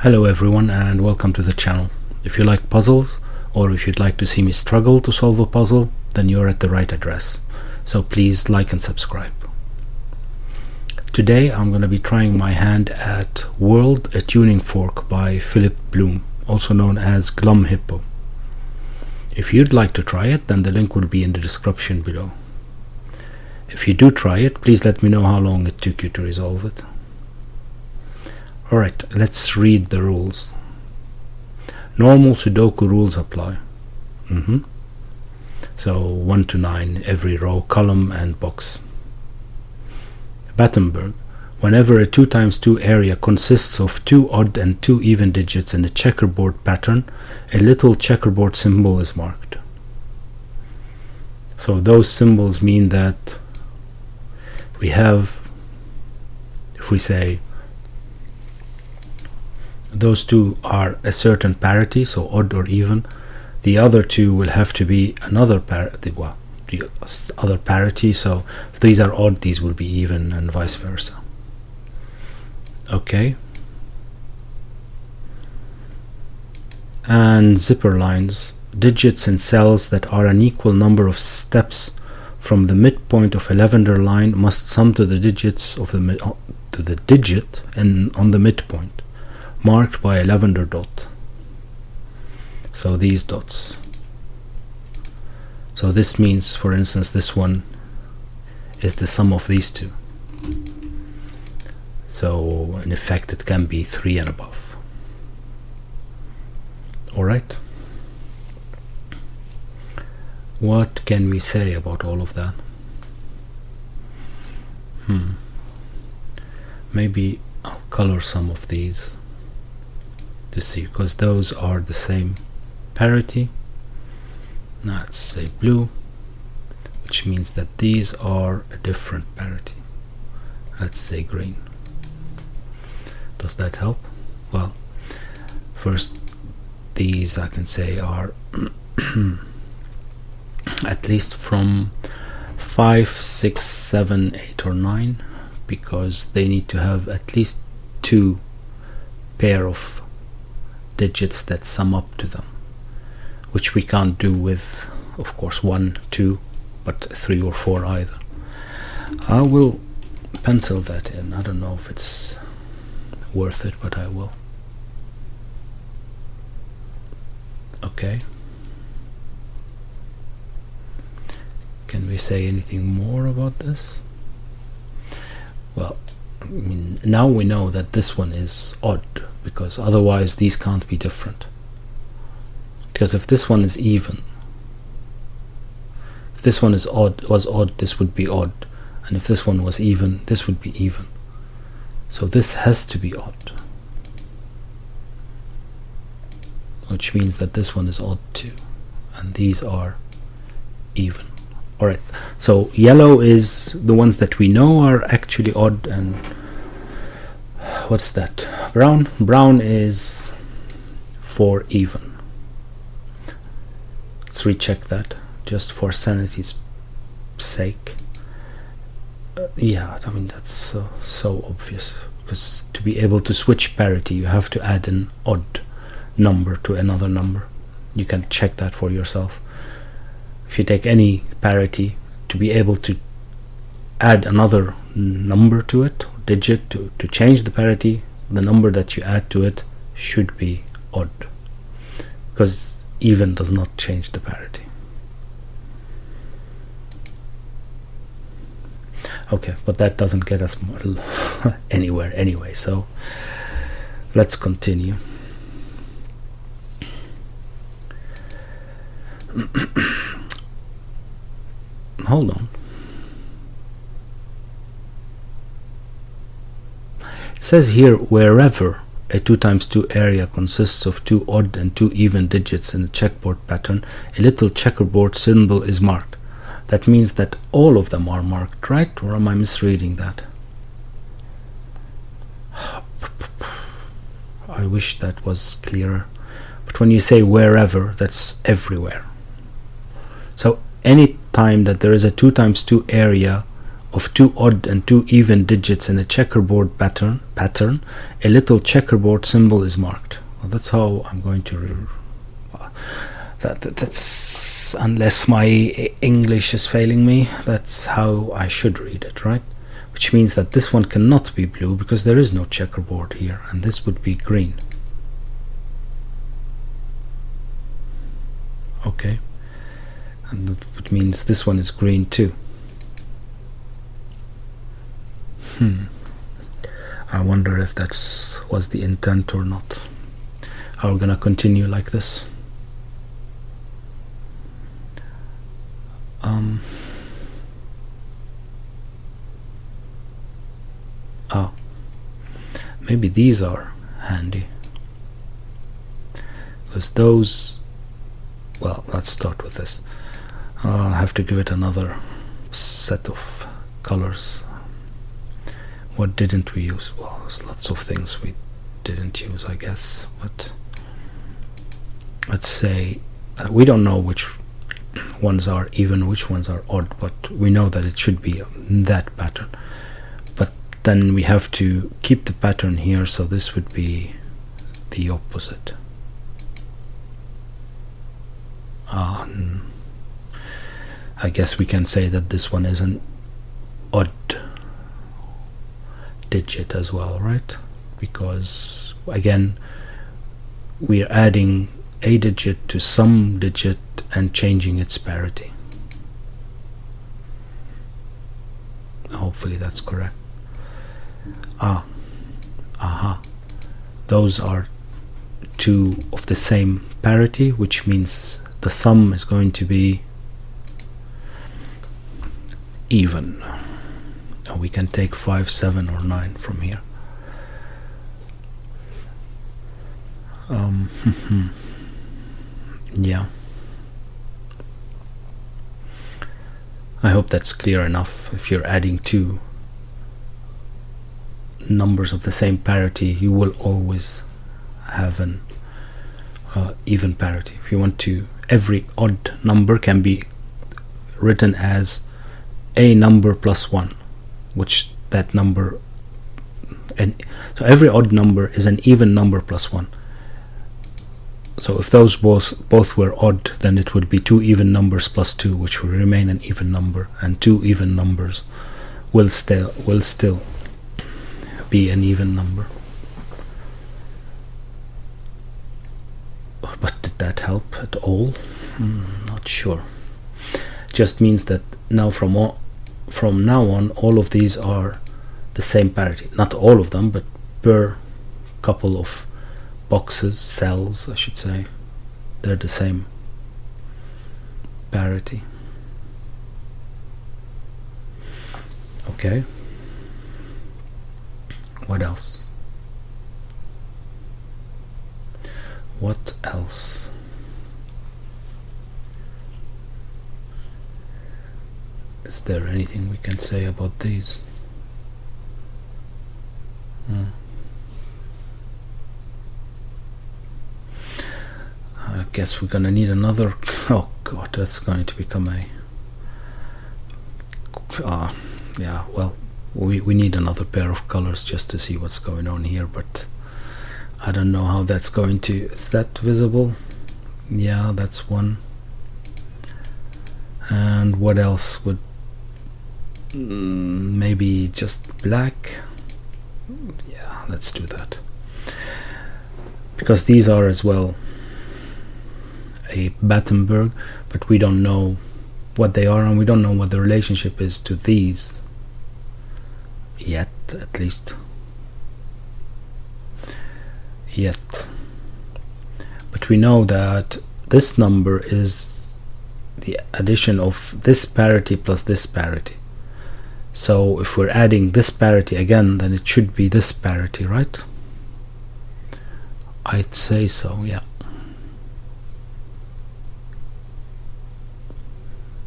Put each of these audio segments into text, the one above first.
Hello everyone and welcome to the channel. If you like puzzles or if you'd like to see me struggle to solve a puzzle, then you're at the right address. So please like and subscribe. Today I'm going to be trying my hand at World, a Tuning Fork by Philip Bloom, also known as Glum Hippo. If you'd like to try it, then the link will be in the description below. If you do try it, please let me know how long it took you to resolve it. Alright, let's read the rules. Normal Sudoku rules apply. So 1 to 9 every row, column and box. Battenburg. Whenever a 2 times 2 area consists of 2 odd and 2 even digits in a checkerboard pattern, a little checkerboard symbol is marked. So those symbols mean that we have, if we say those two are a certain parity, so odd or even, the other two will have to be another parity, well, the other parity, so if these are odd, these will be even, and vice versa. Okay. And zipper lines, digits in cells that are an equal number of steps from the midpoint of a lavender line must sum to the digits of the digit and on the midpoint, marked by a lavender dot. So these dots. So this means, for instance, this one is the sum of these two. So in effect it can be 3 and above. Alright. What can we say about all of that? Maybe I'll color some of these to see, because those are the same parity. Now let's say blue, which means that these are a different parity. Let's say green. Does that help? Well, first these I can say are at least from 5, 6, 7, 8 or 9, because they need to have at least 2 pair of digits that sum up to them, which we can't do with, of course, 1, 2, but 3 or 4 either. I will pencil that in. I don't know if it's worth it, but I will. Okay. Can we say anything more about this? Well, I mean, now we know that this one is odd, because otherwise these can't be different. Because if this one is even, if this one is was odd, this would be odd, and if this one was even, this would be even. So this has to be odd, which means that this one is odd too, and these are even. Alright, so yellow is the ones that we know are actually odd, and what's that? Brown? Brown is for even. Let's recheck that just for sanity's sake. Yeah, I mean that's so obvious, because to be able to switch parity you have to add an odd number to another number. You can check that for yourself. If you take any parity, to be able to add another number to it, digit, to change the parity, the number that you add to it should be odd, because even does not change the parity. Okay, but that doesn't get us anywhere anyway, so let's continue. Hold on. It says here, wherever a 2 times 2 area consists of 2 odd and 2 even digits in a checkerboard pattern, a little checkerboard symbol is marked. That means that all of them are marked, right? Or am I misreading that? I wish that was clearer. But when you say wherever, that's everywhere. So any time that there is a 2 times 2 area of 2 odd and 2 even digits in a checkerboard pattern, a little checkerboard symbol is marked. Well, that's how I'm going to that's, unless my English is failing me, that's how I should read it, right? Which means that this one cannot be blue because there is no checkerboard here, and this would be green. Okay, and it means this one is green too. I wonder if that was the intent or not. Are we gonna continue like this? Maybe these are handy, because those, well, let's start with this. I'll have to give it another set of colors. What didn't we use? Well, there's lots of things we didn't use, I guess, but let's say we don't know which ones are even, which ones are odd, but we know that it should be that pattern. But then we have to keep the pattern here, so this would be the opposite. I guess we can say that this one is an odd digit as well, right? Because again, we're adding a digit to some digit and changing its parity. Hopefully that's correct. Those are 2 of the same parity, which means the sum is going to be even. We can take 5, 7 or 9 from here. Yeah, I hope that's clear enough. If you're adding 2 numbers of the same parity, you will always have an even parity. If you want to, every odd number can be written as a number plus 1, which that number, and so every odd number is an even number plus 1. So if those both were odd, then it would be 2 even numbers plus 2, which will remain an even number, and 2 even numbers will still be an even number. But did that help at all? Not sure. Just means that now from now on, all of these are the same parity. Not all of them, but per couple of boxes, cells, I should say, they're the same parity. Okay. What else? What else? Is there anything we can say about these? I guess we're gonna need another. Oh god, that's going to become a yeah, well, we need another pair of colors just to see what's going on here, but I don't know how that's going to. Is that visible? Yeah, that's one. And what else would maybe just black? Yeah, let's do that, because these are as well a Battenburg, but we don't know what they are, and we don't know what the relationship is to these yet, at least yet. But we know that this number is the addition of this parity plus this parity. So if we're adding this parity again, then it should be this parity, right? I'd say so, yeah.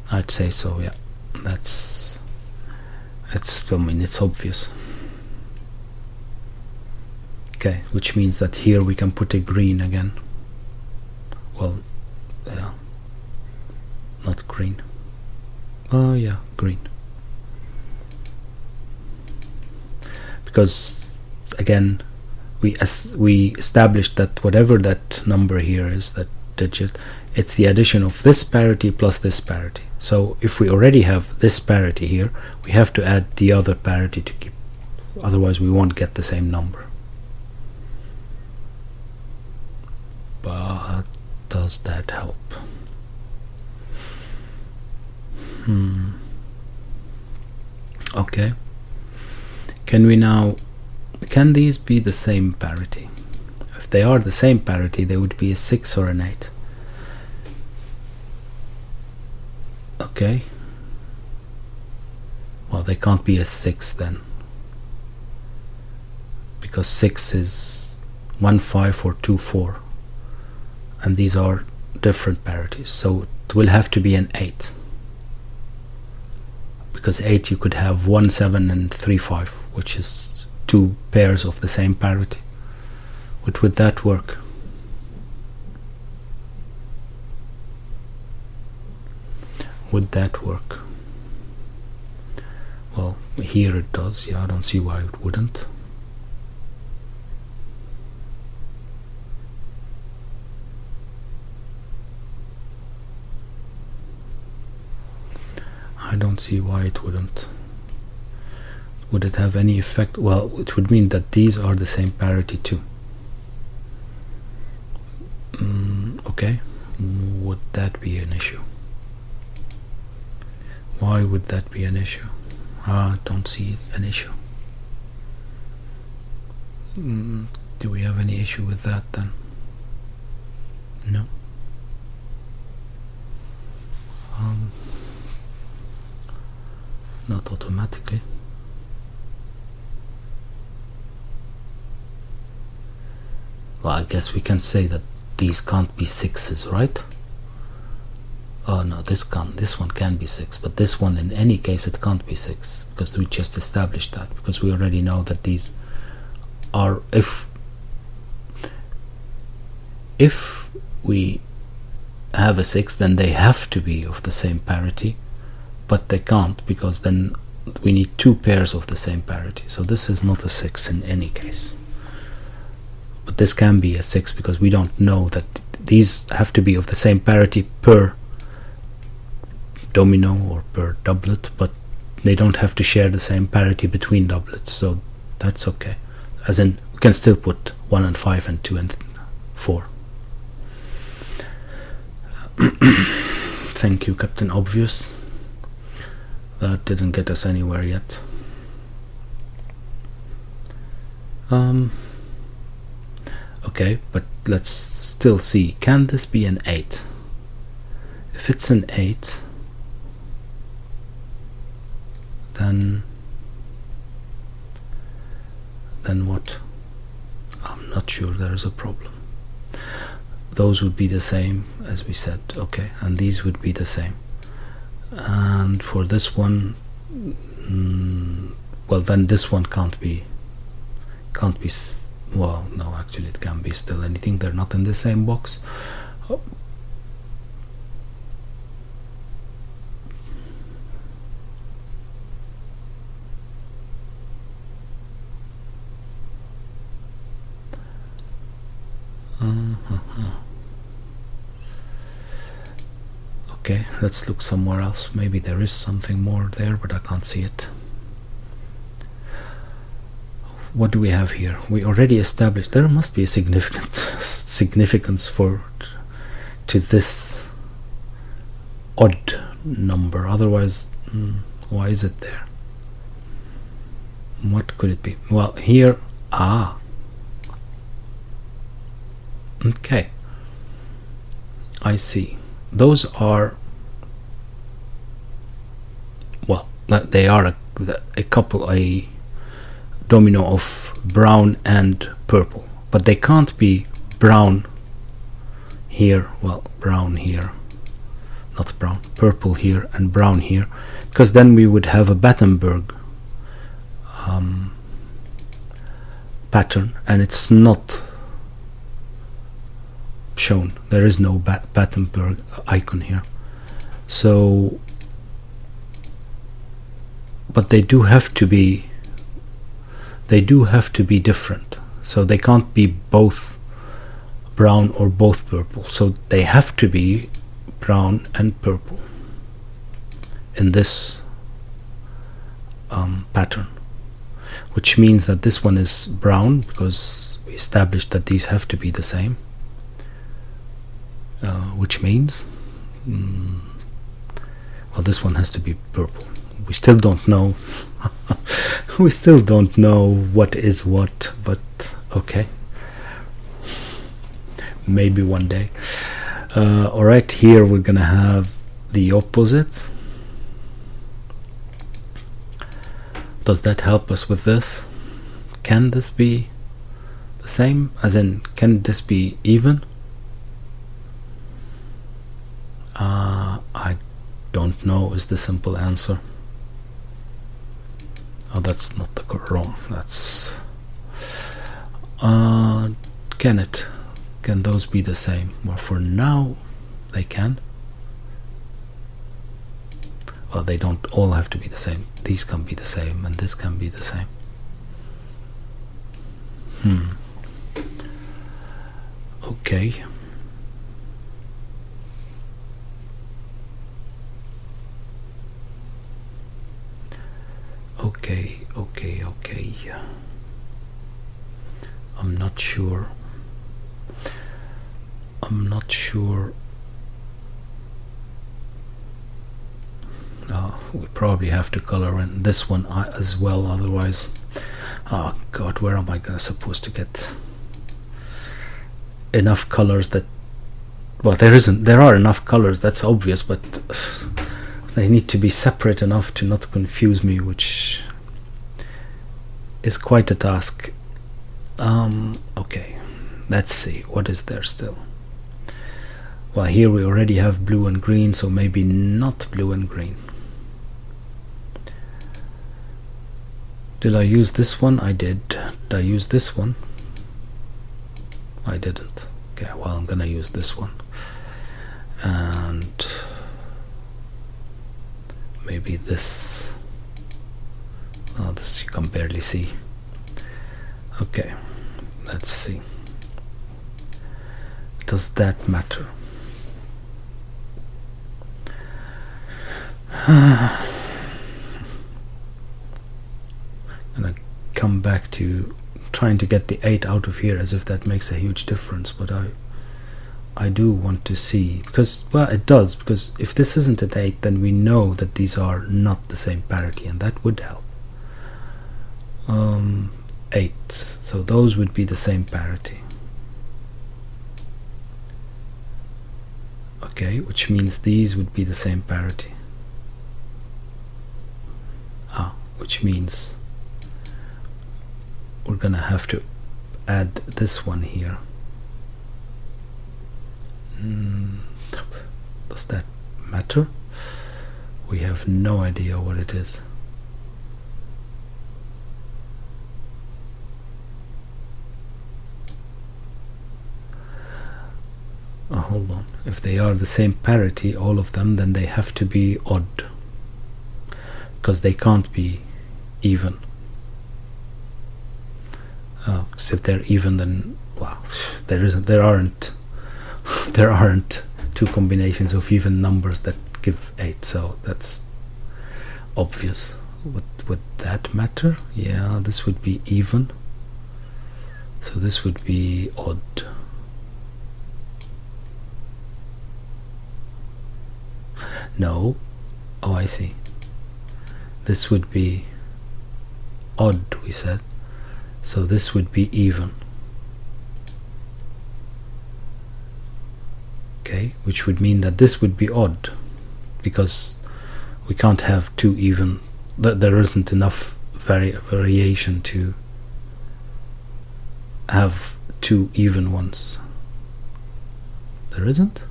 I'd say so, yeah. I mean, it's obvious. Okay, which means that here we can put a green again. Well, yeah, not green. Oh yeah, green. because again we established that whatever that number here is, that digit, it's the addition of this parity plus this parity. So if we already have this parity here, we have to add the other parity to keep, otherwise we won't get the same number. But does that help? Okay. Can these be the same parity? If they are the same parity, they would be a 6 or an 8. Okay. Well, they can't be a 6 then, because 6 is 1 5 or 2 4, and these are different parities, so it will have to be an 8, because 8 you could have 1 7 and 3 5, which is 2 pairs of the same parity. Would that work? Would that work? Well, here it does. Yeah, I don't see why it wouldn't. I don't see why it wouldn't. Would it have any effect? Well, it would mean that these are the same parity too. Okay, would that be an issue? Why would that be an issue? I don't see an issue. Do we have any issue with that then? No. Not automatically. Well, I guess we can say that these can't be 6s, right? Oh no, this one can be 6, but this one in any case it can't be 6, because we just established that, because we already know that these are, if we have a 6, then they have to be of the same parity, but they can't, because then we need 2 pairs of the same parity. So this is not a 6 in any case. But this can be a 6, because we don't know that these have to be of the same parity per domino or per doublet, but they don't have to share the same parity between doublets, so that's okay. As in, we can still put 1 and 5 and 2 and 4. Thank you, Captain Obvious. That didn't get us anywhere yet. Okay, but let's still see. Can this be an 8? If it's an 8, then what? I'm not sure. There is a problem. Those would be the same as we said. Okay, and these would be the same. And for this one, well, then this one can't be. Well, no, actually it can be still anything. They're not in the same box. Okay, let's look somewhere else. Maybe there is something more there, but I can't see it. What do we have here? We already established there must be a significance to this odd number. Otherwise, why is it there? What could it be? Well, here, okay, I see. Those are, well, they are a domino of brown and purple, but they can't be brown here, well, brown here, not brown, purple here and brown here, because then we would have a Battenburg pattern, and it's not shown. There is no Battenburg icon here. So, but they do have to be they do have to be different. So they can't be both brown or both purple. So they have to be brown and purple in this pattern, which means that this one is brown because we established that these have to be the same, which means well, this one has to be purple. We still don't know we still don't know what is what, but okay, maybe one day. Alright, here we're gonna have the opposite. Does that help us with this? Can this be the same? As in, can this be even? I don't know is the simple answer. Oh, that's not the wrong. That's can those be the same? Well, for now they can. Well, they don't all have to be the same. These can be the same and this can be the same. Okay. Okay. I'm not sure. We probably have to color in this one as well, otherwise, oh god, where am I supposed to get enough colors that, well, there are enough colors, that's obvious, but they need to be separate enough to not confuse me, which is quite a task. Okay, let's see, what is there still? Well, here we already have blue and green, so maybe not blue and green. Did I use this one? I did. Did I use this one? I didn't. Okay, well, I'm gonna use this one. And maybe this. Oh, this you can barely see. Okay, let's see. Does that matter? And I come back to trying to get the 8 out of here, as if that makes a huge difference, but I do want to see, because, well, it does, because if this isn't an 8, then we know that these are not the same parity, and that would help. 8, so those would be the same parity. Okay, which means these would be the same parity. Which means we're gonna have to add this one here. Does that matter? We have no idea what it is. Hold on. If they are the same parity, all of them, then they have to be odd, because they can't be even. Because if they're even, then, well, there aren't two combinations of even numbers that give 8, so that's obvious. Would that matter? Yeah, this would be even, so this would be odd. No. Oh, I see. This would be odd, we said, so this would be even. Okay, which would mean that this would be odd, because we can't have two even. There isn't enough variation to have two even ones. There isn't?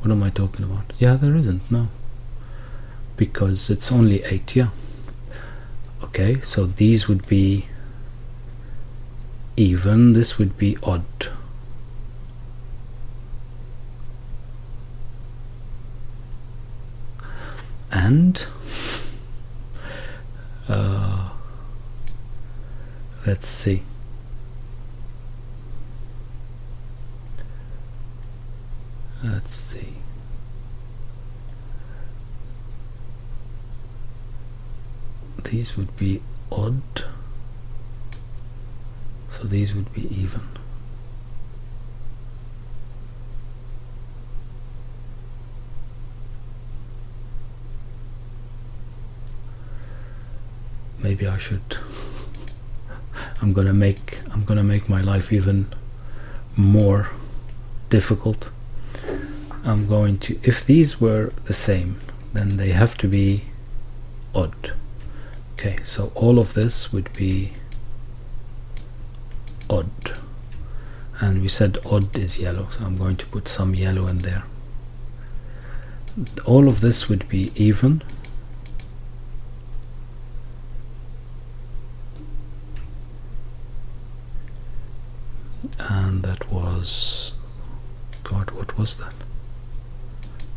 What am I talking about? Yeah, there isn't, no. Because it's only 8, yeah. Okay, so these would be even, this would be odd. And Let's see. Let's see. These would be odd, so these would be even. Maybe I should. I'm gonna make my life even more difficult. I'm going to, if these were the same, then they have to be odd. Okay, so all of this would be odd, and we said odd is yellow, so I'm going to put some yellow in there. All of this would be even, and that was, God, what was that?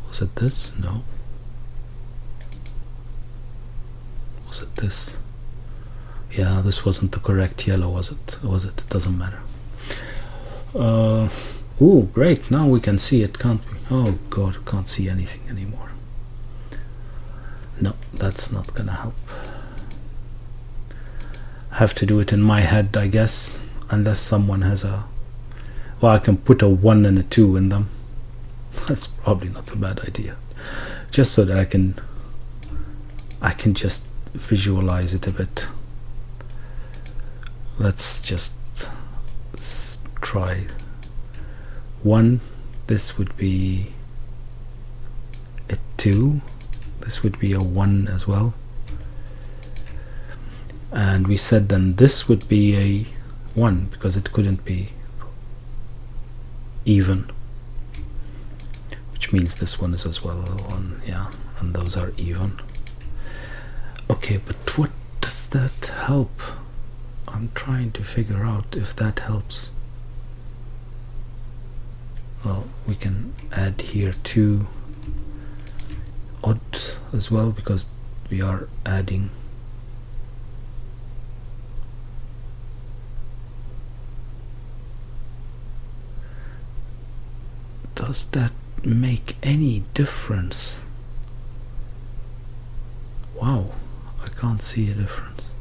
Was it this? No. Was it this? Yeah, this wasn't the correct yellow, was it? Was it? It doesn't matter. Oh, great! Now we can see it, can't we? Oh God, can't see anything anymore. No, that's not gonna help. Have to do it in my head, I guess, unless someone has a. Well, I can put a 1 and a 2 in them. That's probably not a bad idea, just so that I can just visualize it a bit. Let's just try 1. This would be a 2. This would be a 1 as well. And we said then this would be a 1 because it couldn't be even, which means this one is as well a 1. Yeah, and those are even. Okay, but what does that help? I'm trying to figure out if that helps. Well, we can add here 2 odd as well, because we are adding. Does that make any difference? Wow, I can't see a difference.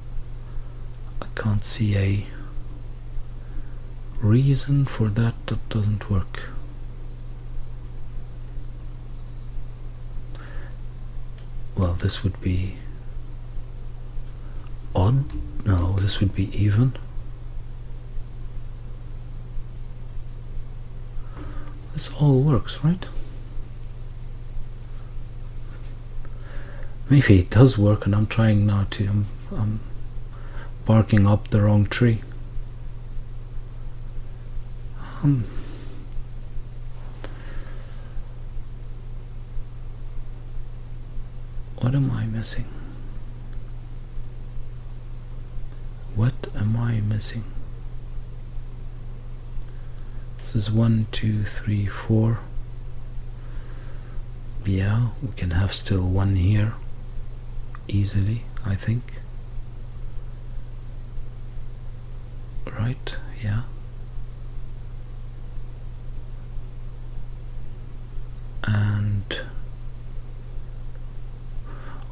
I can't see a reason for that. That doesn't work. Well, this would be odd. No, this would be even. This all works, right? Maybe it does work, and I'm trying now to. I'm barking up the wrong tree. What am I missing? What am I missing? This is 1, 2, 3, 4. Yeah, we can have still 1 here easily, I think. Right? Yeah. And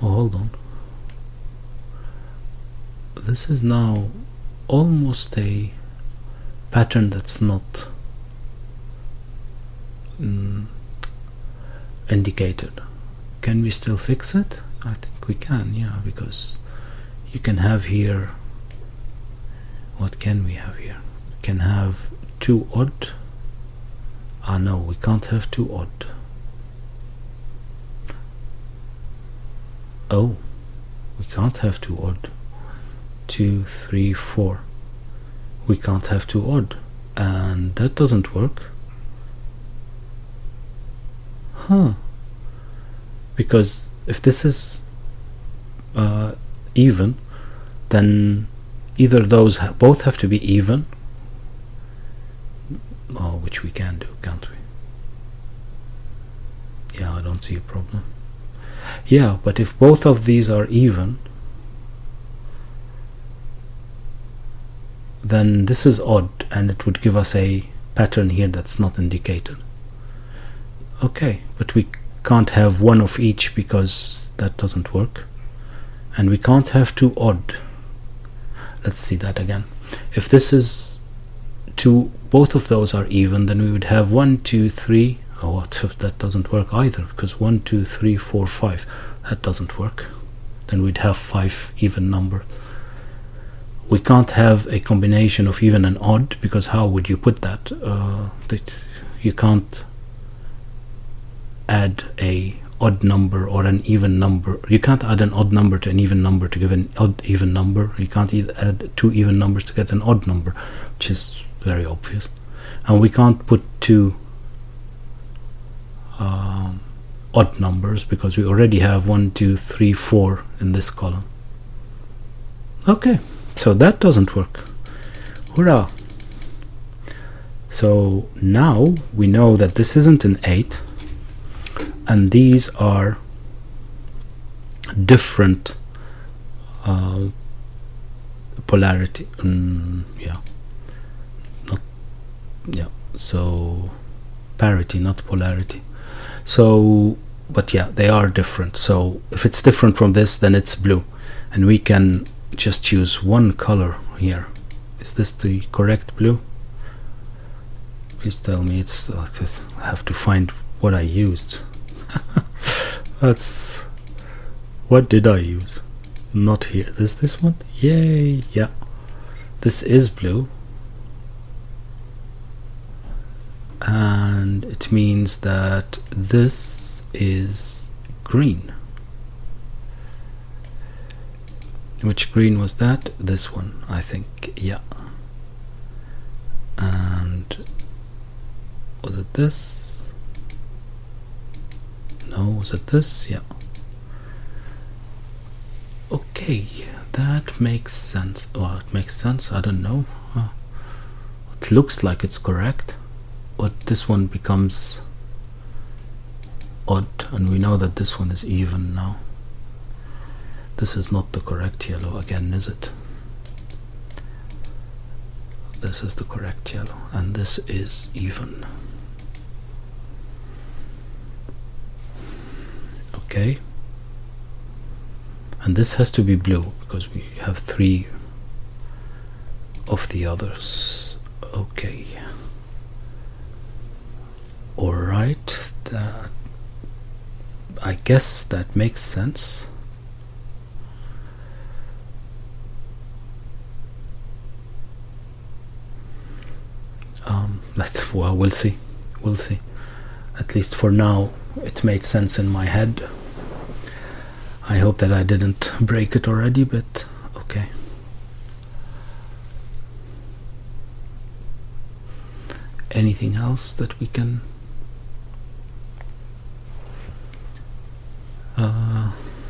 oh, hold on. This is now almost a pattern that's not indicated. Can we still fix it? I think we can, yeah, because you can have here. What can we have here? We can have 2 odd. Ah, no, we can't have 2 odd. Oh, we can't have 2 odd. 2, 3, 4. We can't have 2 odd, and that doesn't work. Huh? Because if this is even, then either those both have to be even. Oh, which we can do, can't we? Yeah, I don't see a problem. Yeah, but if both of these are even, then this is odd, and it would give us a pattern here that's not indicated. Okay, but we can't have one of each because that doesn't work, and we can't have two odd. Let's see that again. If this is two, both of those are even, then we would have 1 2 3. Oh, that doesn't work either, because 1 2 3 4 5, that doesn't work. Then we'd have 5 even number. We can't have a combination of even and odd, because how would you put that? You can't add a odd number or an even number. You can't add an odd number to an even number to give an odd even number. You can't add two even numbers to get an odd number, which is very obvious. And we can't put two odd numbers, because we already have 1 2 3 4 in this column. Okay, so that doesn't work. Hurrah! So now we know that this isn't an 8, and these are different polarity. So parity, not polarity. So, but yeah, they are different. So if it's different from this, then it's blue, and we can just choose one color here. Is this the correct blue? Please tell me it's. I have to find what I used. That's, what did I use? Not here. Is this one? Yay! Yeah, this is blue, and it means that this is green. Which green was that? This one, I think. Yeah. And was it this? No, was it this? Yeah. Okay, that makes sense. Well, it makes sense. I don't know. It looks like it's correct, but this one becomes odd, and we know that this one is even now. This is not the correct yellow again, is it? This is the correct yellow, and this is even. Okay. And this has to be blue, because we have 3 of the others. Okay. Alright, that, I guess that makes sense. Well, we'll see. We'll see. At least for now, it made sense in my head. I hope that I didn't break it already, but okay. Anything else that we can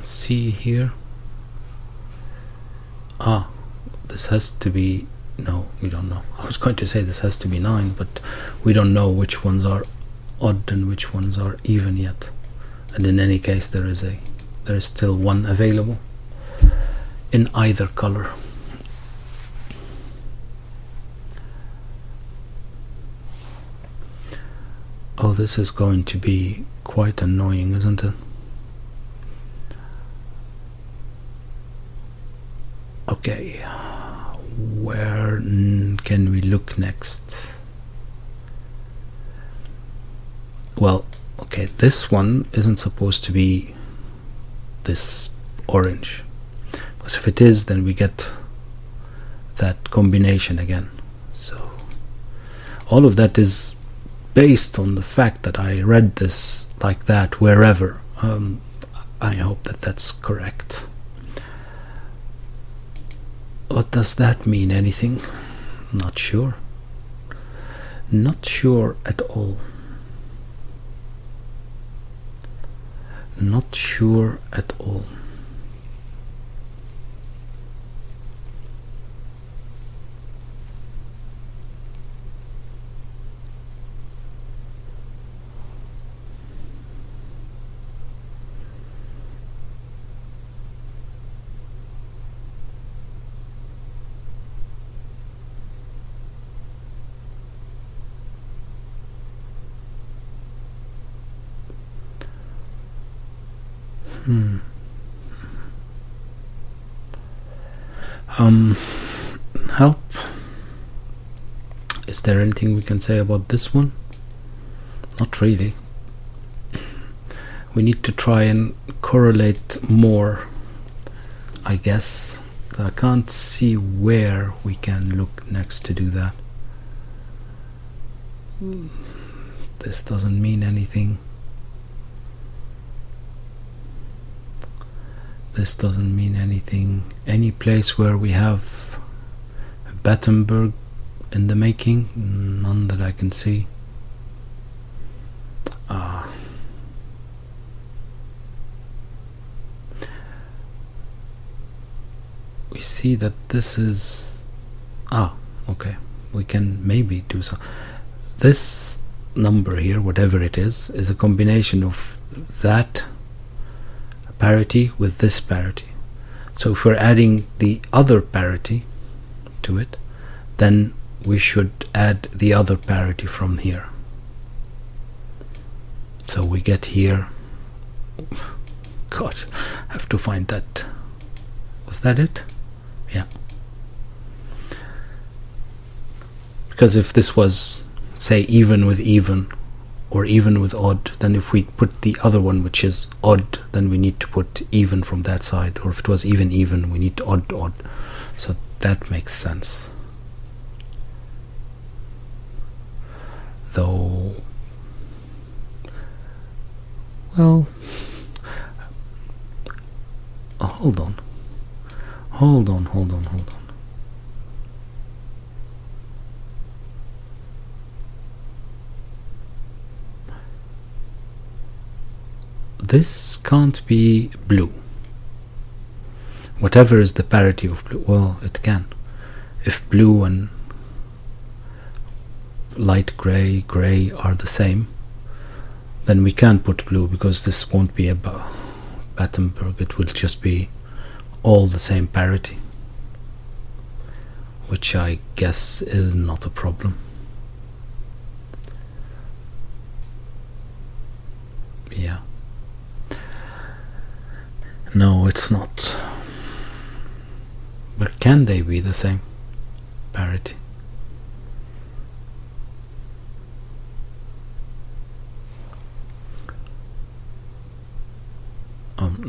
see here? This has to be, no, we don't know. I was going to say this has to be 9, but we don't know which ones are odd and which ones are even yet. And in any case, there is still one available in either color. Oh, this is going to be quite annoying, isn't it? Okay, where can we look next? Well, okay, this one isn't supposed to be this orange, because if it is, then we get that combination again. So all of that is based on the fact that I read this like that wherever. I hope that that's correct. What does that mean? Anything? Not sure. Not sure at all. Not sure at all. Help. Is there anything we can say about this one? Not really. We need to try and correlate more, I guess. I can't see where we can look next to do that. This doesn't mean anything. This doesn't mean anything. Any place where we have Battenburg in the making? None that I can see. We see that this is... okay. We can maybe do so. This number here, whatever it is a combination of that parity with this parity. So if we're adding the other parity to it, then we should add the other parity from here. So we get here... God, I have to find that. Was that it? Yeah. Because if this was, say, even with even, or even with odd, then if we put the other one, which is odd, then we need to put even from that side. Or if it was even, we need odd. So that makes sense. Though, well, hold on. This can't be blue. Whatever is the parity of blue, well, it can. If blue and light gray are the same, then we can't put blue, because this won't be a Battenburg. It will just be all the same parity, which I guess is not a problem. Yeah. No, it's not. But can they be the same parity?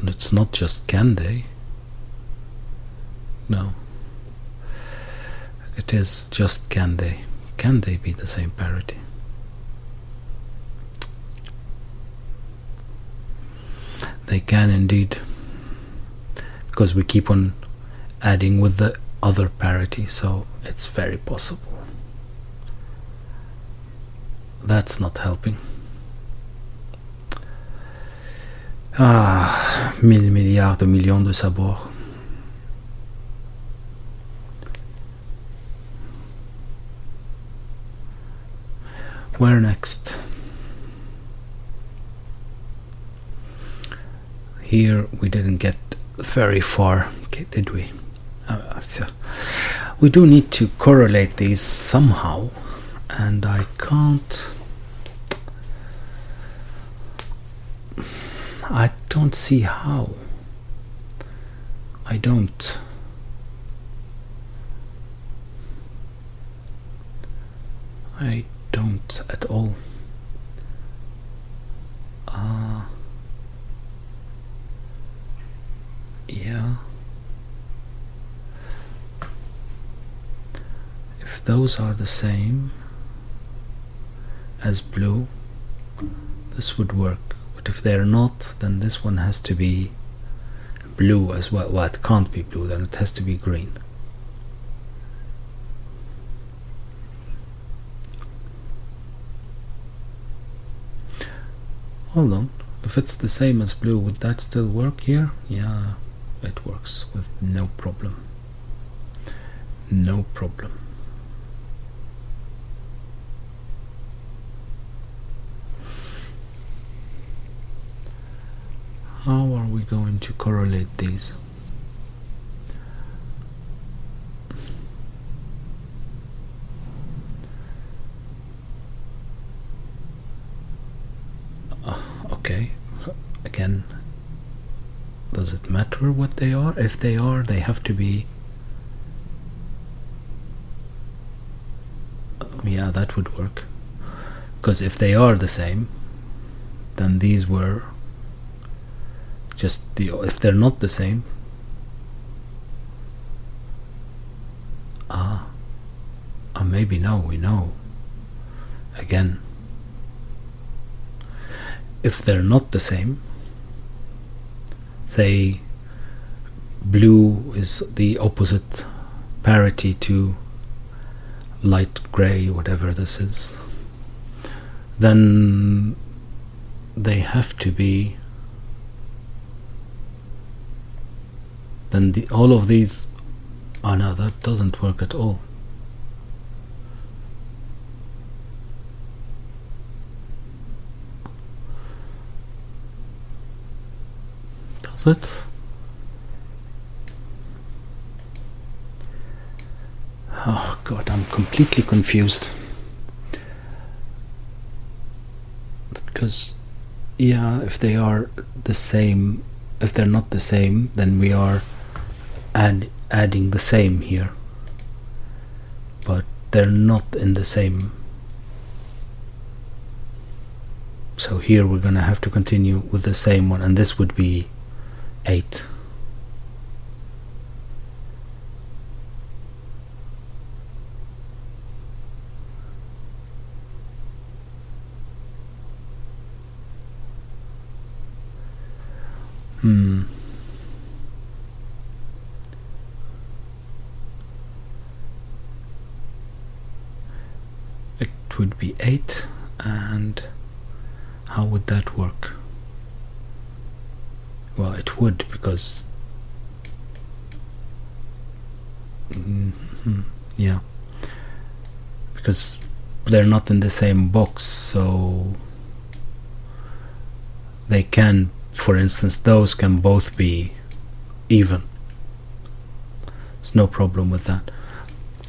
It's not just can they. No. It is just can they. Can they be the same parity? They can indeed. Because we keep on adding with the other parity, so it's very possible. That's not helping. Mille milliards de millions de sabords. Where next? Here we didn't get very far, okay, did we? We do need to correlate these somehow, and I can't. I don't see how. I don't. At all. Yeah. If those are the same as blue, this would work. But if they're not, then this one has to be blue as well. Well, it can't be blue, then it has to be green. Hold on. If it's the same as blue, would that still work here? Yeah, it works with no problem. No problem. How are we going to correlate these? Okay, again, does it matter what they are? If they are, they have to be... yeah, that would work. Because if they are the same, then these were just the... if they're not the same... maybe no, we know. Again, if they're not the same, say blue is the opposite parity to light gray, whatever this is, then they have to be... then all of these... oh no, that doesn't work at all. Does it? Oh god, I'm completely confused. Because, yeah, if they are the same, if they're not the same, then we are adding the same here. But they're not in the same. So here we're gonna have to continue with the same one, and this would be 8. It would be 8, and how would that work? Well, it would, because yeah, because they're not in the same box, so they can, for instance, those can both be even. There's no problem with that.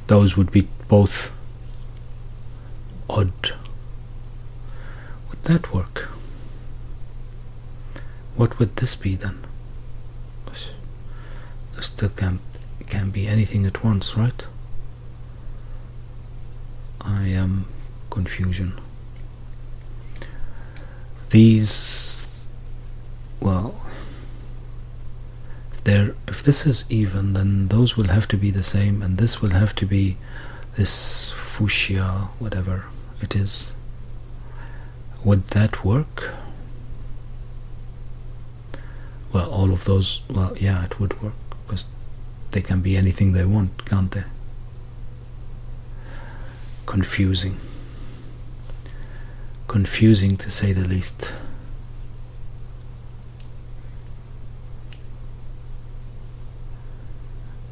Those would be both odd. Would that work? What would this be then? There still can be anything at once, right? I am confusion. These, well, if this is even, then those will have to be the same, and this will have to be this fuchsia, whatever it is. Would that work? Well, all of those, well, yeah, it would work, because they can be anything they want, can't they? Confusing. Confusing, to say the least.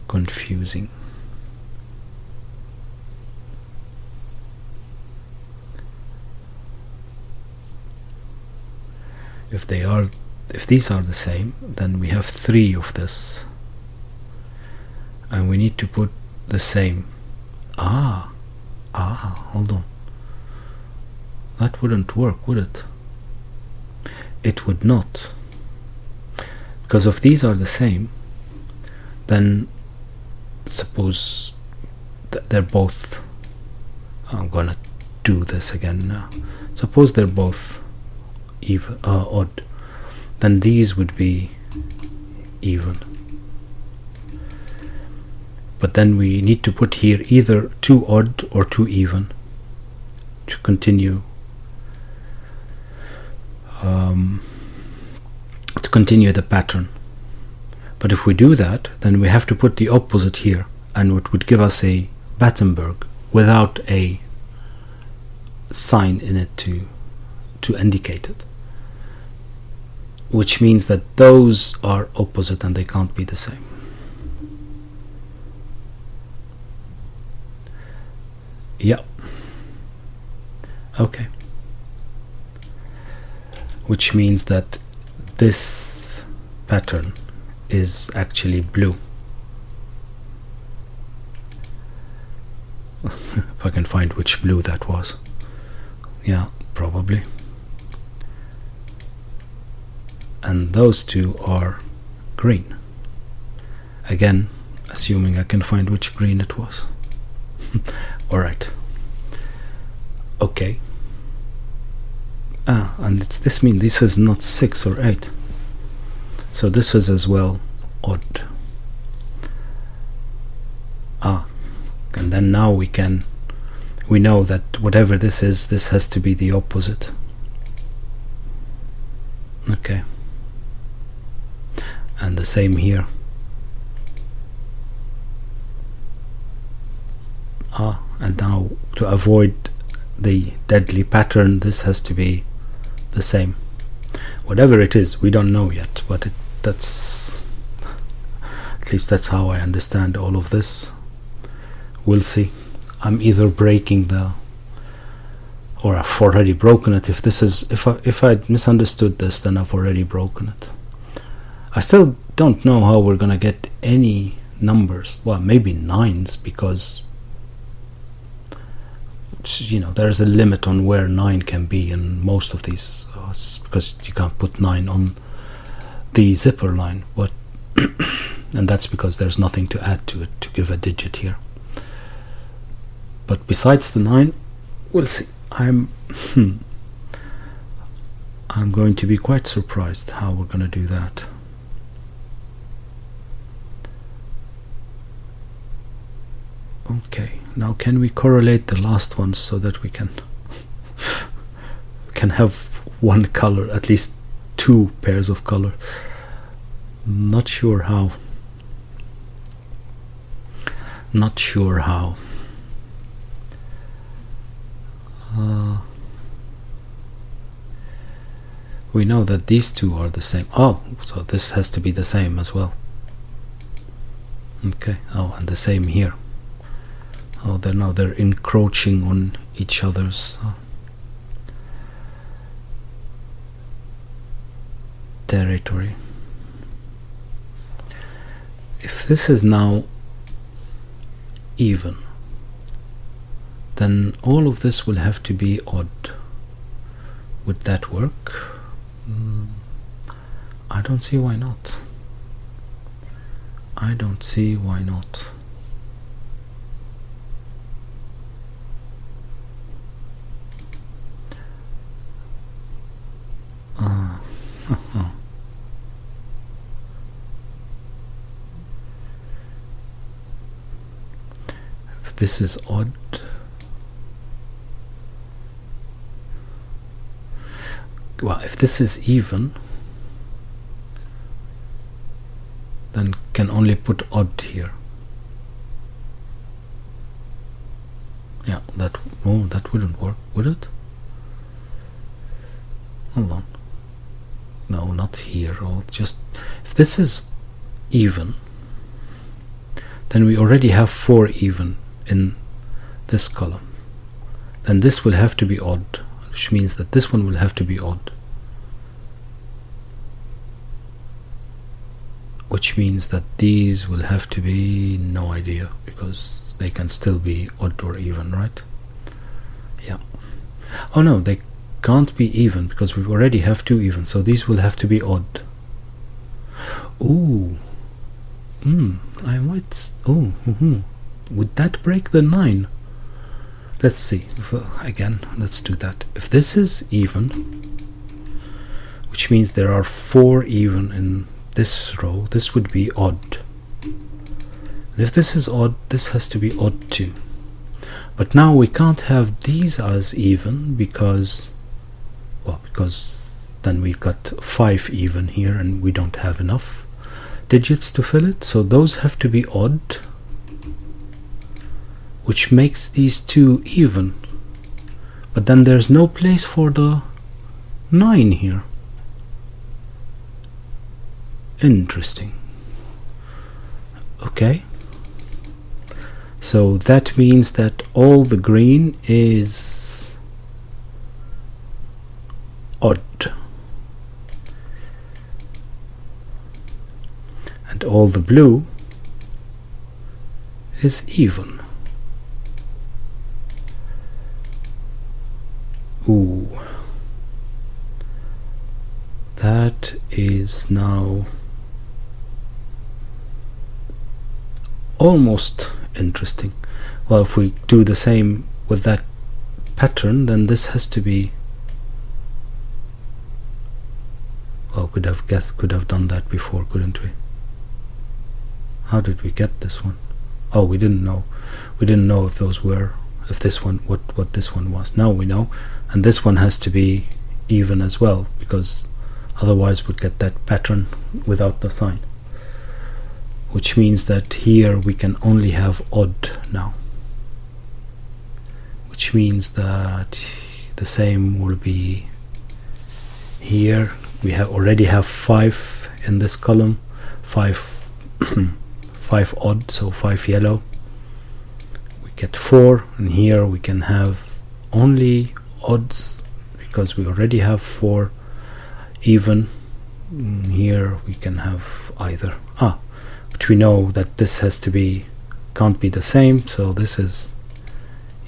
Confusing. If these are the same, then we have 3 of this, and we need to put the same. Hold on, that wouldn't work, would it? It would not, because if these are the same, then suppose they're both... I'm gonna do this again now. Suppose they're both even, odd, then these would be even. But then we need to put here either 2 odd or 2 even to continue the pattern. But if we do that, then we have to put the opposite here, and it would give us a Battenburg without a sign in it to indicate it, which means that those are opposite and they can't be the same. Yeah. Okay. Which means that this pattern is actually blue. If I can find which blue that was. Yeah, probably. And those two are green. Again, assuming I can find which green it was. Alright. Okay. And this means this is not 6 or 8. So this is as well odd. And then now we know that whatever this is, this has to be the opposite. Okay. And the same here. And now to avoid the deadly pattern, this has to be the same. Whatever it is, we don't know yet, but that's at least that's how I understand all of this. We'll see. I'm either breaking or I've already broken it. If I misunderstood this, then I've already broken it. I still don't know how we're gonna get any numbers. Well, maybe 9s, because there's a limit on where 9 can be in most of these, because you can't put 9 on the zipper line, but and that's because there's nothing to add to it to give a digit here. But besides the 9, we'll see. I'm going to be quite surprised how we're going to do that. Okay, now can we correlate the last ones so that we can have one color, at least 2 pairs of color? Not sure how. Not sure how. We know that these two are the same. Oh, so this has to be the same as well. Okay. Oh, and the same here. Oh, they're encroaching on each other's territory. If this is now even, then all of this will have to be odd. Would that work? I don't see why not. I don't see why not. If this is odd, well, if this is even, then can only put odd here. Yeah, that wouldn't work, would it? Hold on. No, not here. Or just if this is even, then we already have 4 even in this column. Then this will have to be odd, which means that this one will have to be odd. Which means that these will have to be no idea, because they can still be odd or even, right? Yeah. Oh no, they can't be even, because we already have 2 even, so these will have to be odd. Ooh. I might. Would that break the 9? Let's see. Again, let's do that. If this is even, which means there are 4 even in this row, this would be odd. And if this is odd, this has to be odd too. But now we can't have these as even, because then we got 5 even here and we don't have enough digits to fill it, so those have to be odd, which makes these 2 even. But then there's no place for the 9 here. Interesting. Okay. So that means that all the green is odd. And all the blue is even. Ooh. That is now almost interesting. Well, if we do the same with that pattern, then this has to be, well, could have done that before, couldn't we? How did we get this one? Oh, we didn't know if those were, if this one, what this one was. Now we know, and this one has to be even as well, because otherwise we'd get that pattern without the sign, which means that here we can only have odd now, which means that the same will be here. We already have 5 in this column, 5 5 odd, so 5 yellow. We get 4, and here we can have only odds because we already have 4 even. Here we can have either. But we know that this has to be, can't be the same, so this is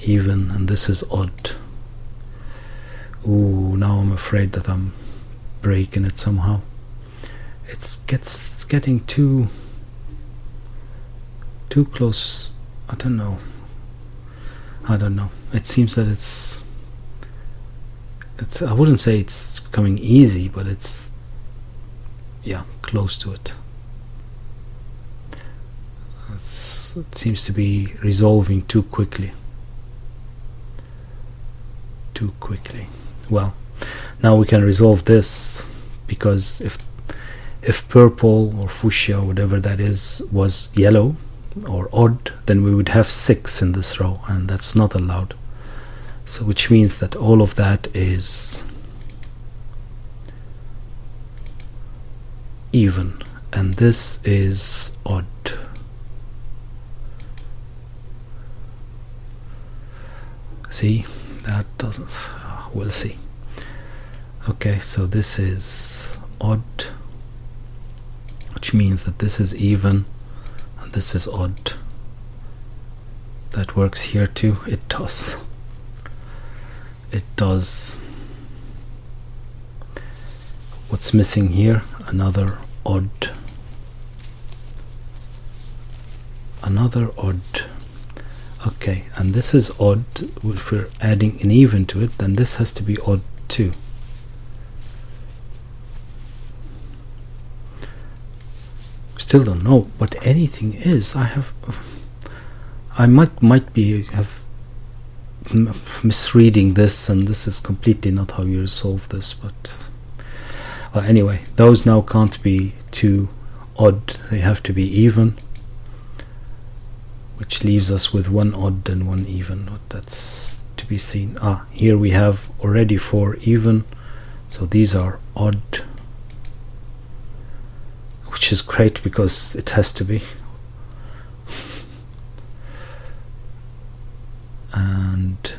even and this is odd. Ooh, now I'm afraid that I'm breaking it somehow. It's getting too close. I don't know. It seems that it's I wouldn't say it's becoming easy, but it's, yeah, close to it. It seems to be resolving too quickly. Well, now we can resolve this, because if purple or fuchsia, whatever that is, was yellow or odd, then we would have 6 in this row, and that's not allowed. So which means that all of that is even, and this is odd. See, that doesn't, we'll see. Okay, so this is odd, which means that this is even and this is odd. That works here too. It does. What's missing here? Another odd. Okay, and this is odd. If we're adding an even to it, then this has to be odd too. Still don't know what anything is. I might be misreading this, and this is completely not how you resolve this, but well, anyway, those now can't be too odd, they have to be even, which leaves us with 1 odd and 1 even. But that's to be seen. Here we have already 4 even, so these are odd, which is great because it has to be. And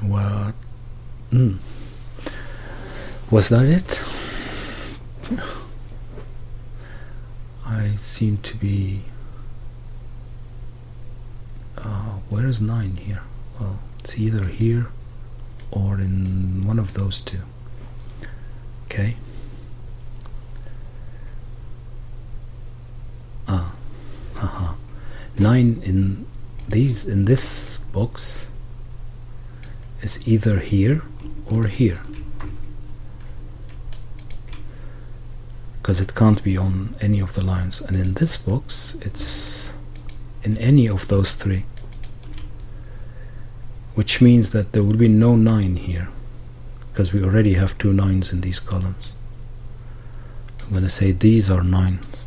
what was that it? I seem to be where is 9 here? Well, it's either here or in one of those two. Okay. 9 in this box is either here or here, because it can't be on any of the lines, and in this box it's in any of those 3, which means that there will be no 9 here, because we already have 2 9s in these columns. I'm going to say these are 9s.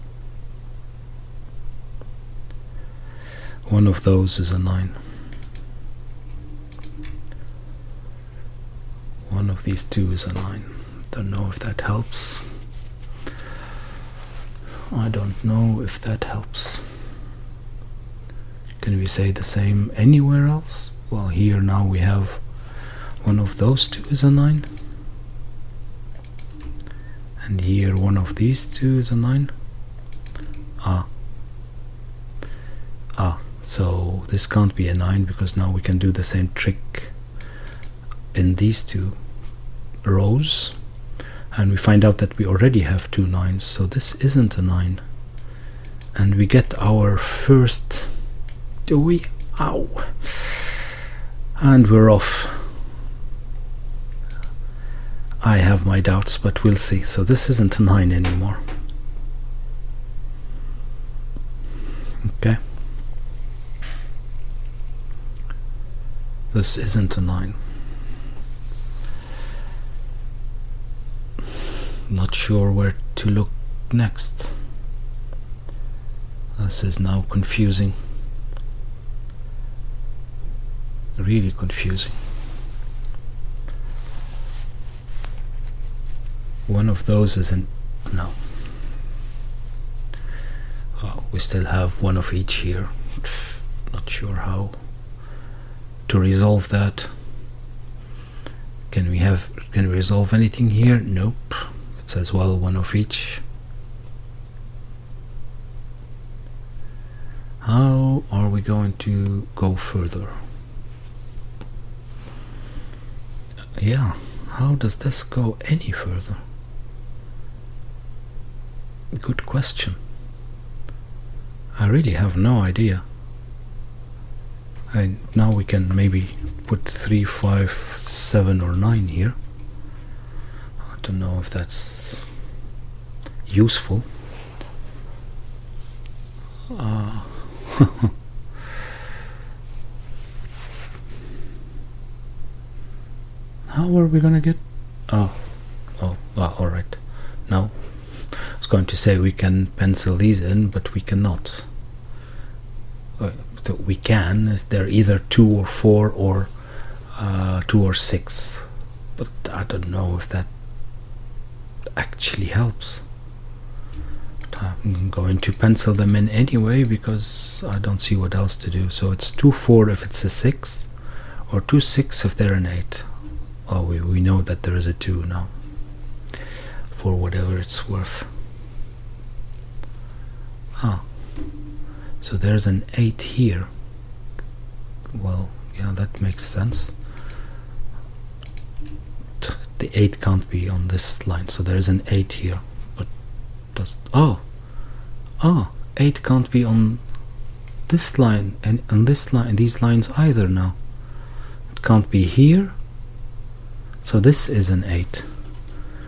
One of those is a 9. One of these 2 is a 9. Don't know if that helps. I don't know if that helps. Can we say the same anywhere else? Well, here now we have one of those 2 is a 9. And here one of these 2 is a 9. So this can't be a 9, because now we can do the same trick in these 2 rows, and we find out that we already have 2 9s, so this isn't a 9. and we get our first. Do we? Ow! And we're off. I have my doubts, but we'll see. So this isn't a 9 anymore. Okay. This isn't a 9. Not sure where to look next. This is now confusing. Really confusing. One of those is an no. Oh, we still have one of each here. Not sure how to resolve that. Can we resolve anything here? Nope. It's as well one of each. How are we going to go further? Yeah, how does this go any further? Good question. I really have no idea. Now we can maybe put 3, 5, 7 or 9 here. I don't know if that's useful. How are we gonna get? Alright. Now, I was going to say we can pencil these in, but we cannot. We can. They're either 2 or 4 or 2 or 6, but I don't know if that actually helps. I'm going to pencil them in anyway because I don't see what else to do. So it's 2, 4 if it's a 6, or 2, 6 if they're an 8. Oh, we know that there is a 2 now, for whatever it's worth. So there's an 8 here. Well, yeah, that makes sense. The 8 can't be on this line, so there's an 8 here. But does 8 can't be on this line and on this line, these lines either now. It can't be here. So this is an 8,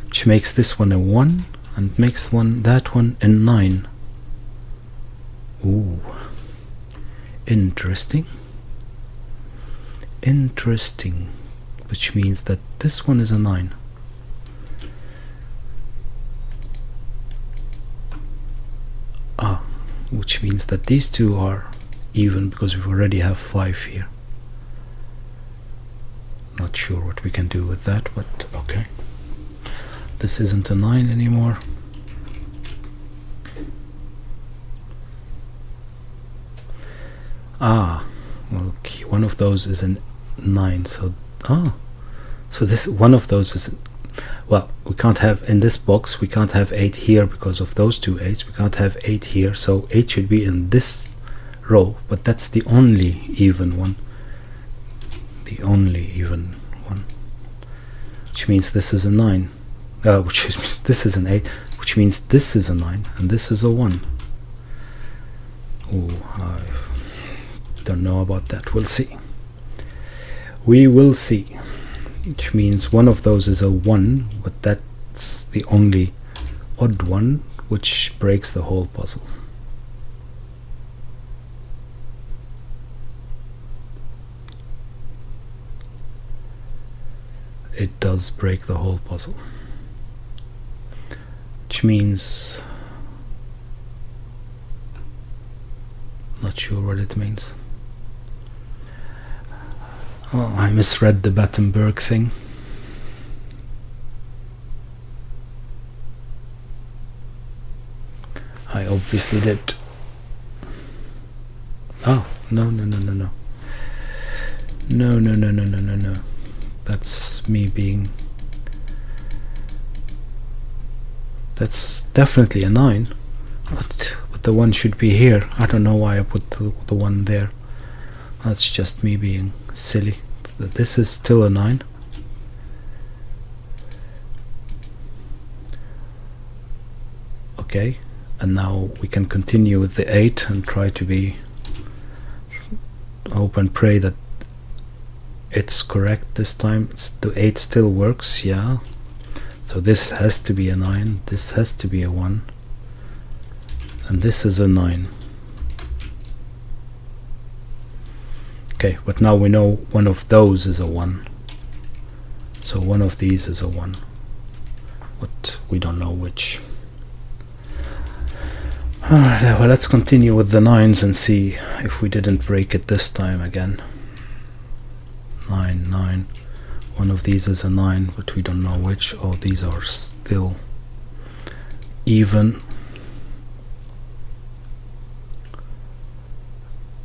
which makes this one a 1 and makes that one a 9. Ooh, interesting. Interesting, which means that this one is a 9. Which means that these two are even because we already have 5 here. Not sure what we can do with that, but okay. This isn't a 9 anymore. Okay, one of those is a 9, so this one of those is, well, we can't have in this box, we can't have 8 here because of those 2 8s. We can't have 8 here, so 8 should be in this row, but that's the only even one. The only even one, which means this is a 9, which means this is an 8, which means this is a 9 and this is a 1. Oh, I don't know about that. We'll see. We will see. Which means one of those is a 1, but that's the only odd one, which breaks the whole puzzle. It does break the whole puzzle, which means, not sure what it means. Oh, I misread the Battenburg thing. I obviously did. Oh, no. No. That's me being... That's definitely a 9. But the 1 should be here. I don't know why I put the 1 there. That's just me being silly. This is still a 9. Okay. And now we can continue with the 8 and try to be, hope and pray that it's correct this time. The 8 still works, yeah. So this has to be a 9, this has to be a 1, and this is a 9. Okay, but now we know one of those is a 1. So one of these is a 1. But we don't know which. Alright, well, let's continue with the 9s and see if we didn't break it this time again. 9, 9. One of these is a 9, but we don't know which. Oh, these are still even.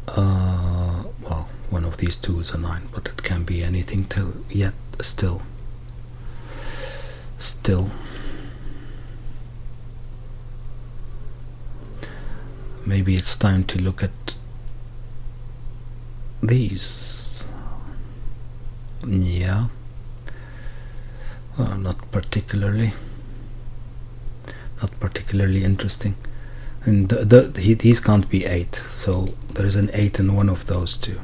Well, one of these two is a 9, but it can be anything till yet still. Maybe it's time to look at these. Yeah. Not particularly interesting. And these can't be 8, so there is an 8 in one of those two.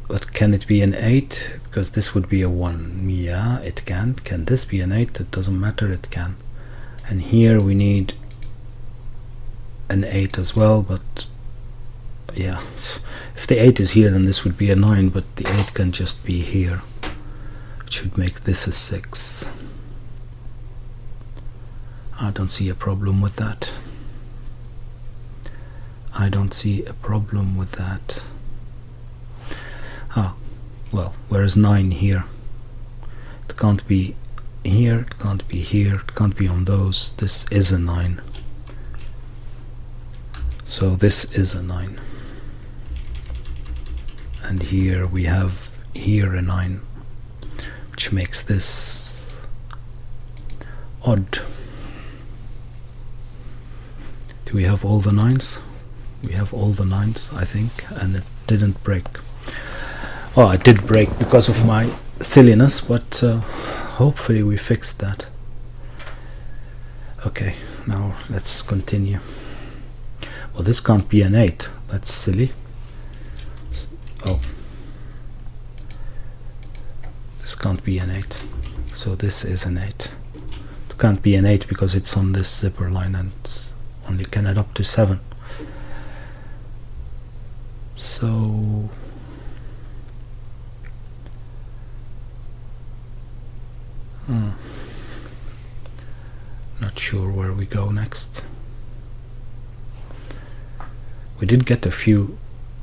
But can it be an 8? Because this would be a 1. Yeah, it can. Can this be an 8? It doesn't matter, it can. And here we need an 8 as well, but yeah, if the 8 is here then this would be a 9, but the 8 can just be here, which would make this a 6. I don't see a problem with that. I don't see a problem with that. Ah, well, where's 9 here? It can't be here, it can't be here, it can't be on those. This is a 9. So this is a 9. And here we have here a 9, which makes this odd. Do we have all the 9s? We have all the 9s, I think, and it didn't break. Oh, it did break because of my silliness, but hopefully we fixed that. Okay, now let's continue. Well, this can't be an 8. That's silly. Oh, this can't be an 8. So this is an 8. It can't be an 8 because it's on this zipper line and it's only can add up to 7. So not sure where we go next. We did get a few